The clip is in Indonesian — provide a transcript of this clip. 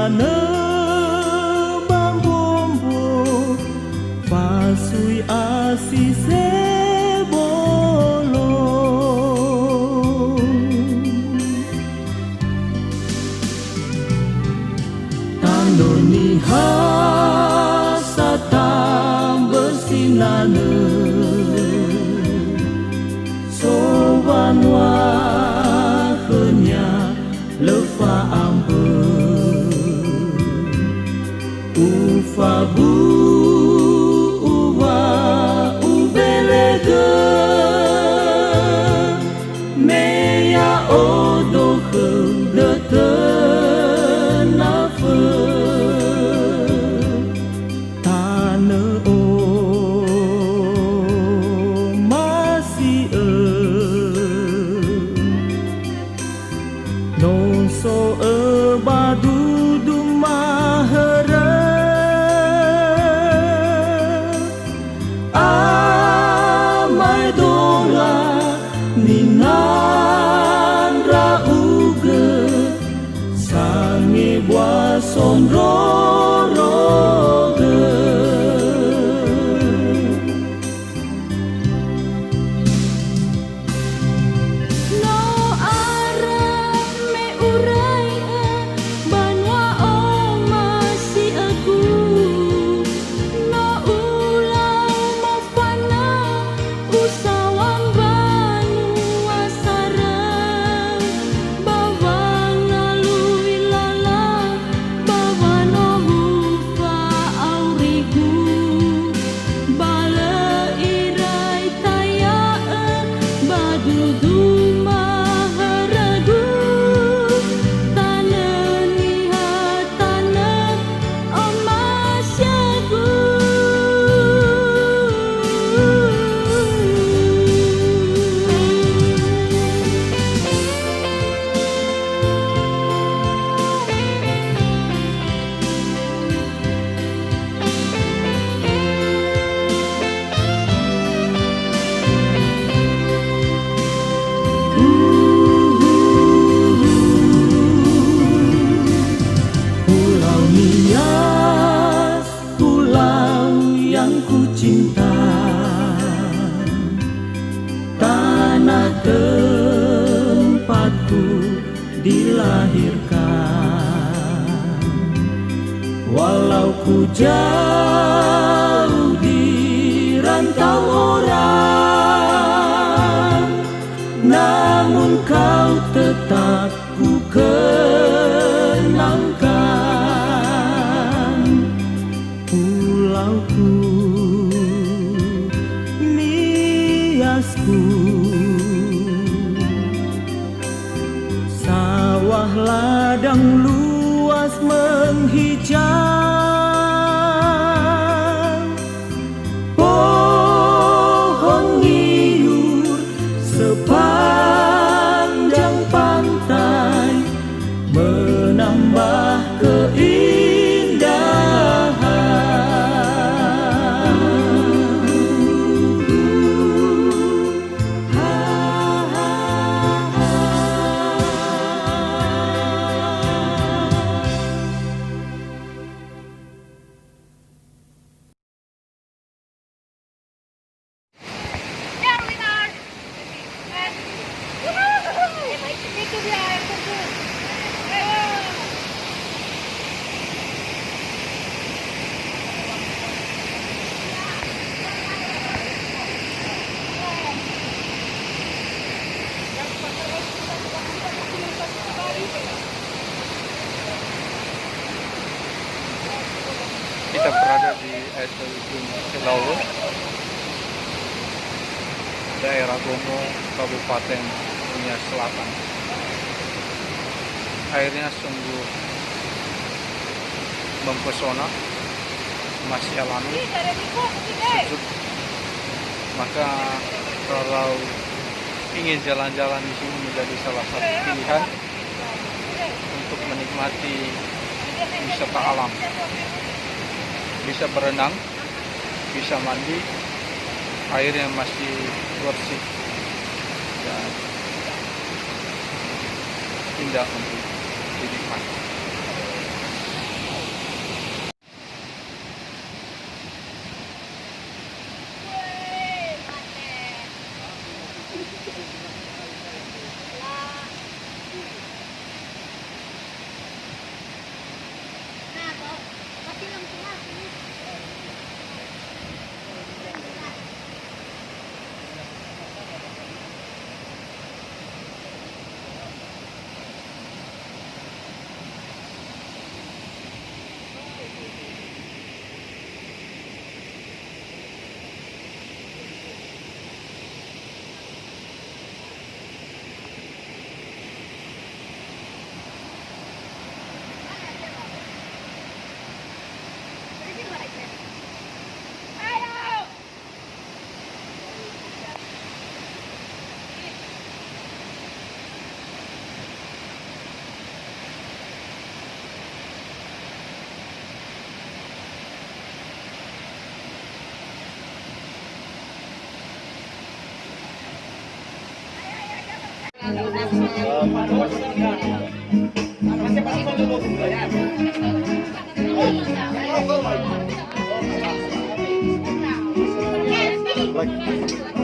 silane bambombo pasui asise bolo tandoni hasatam bersinane sowan wahenya lefa ambe ufabu uwa ubelege meya odo de nafe tane o masih non so badu dumahara amai dola ninan rauge sange boason roroge cinta tanah tempatku dilahirkan walau ku jauh di rantau orang namun kau tetap ku kenangkan pulauku sawah ladang luas menghijau pohon ngiur sepanjang pantai menambah Kita berada di air terjun Selawe, daerah Gomo, Kabupaten Nias Selatan. Airnya sungguh mempesona, masih alami, sejuk. Maka kalau ingin jalan-jalan di sini menjadi salah satu pilihan untuk menikmati wisata alam. Bisa berenang, bisa mandi, airnya masih bersih dan indah untuk dinikmati. Like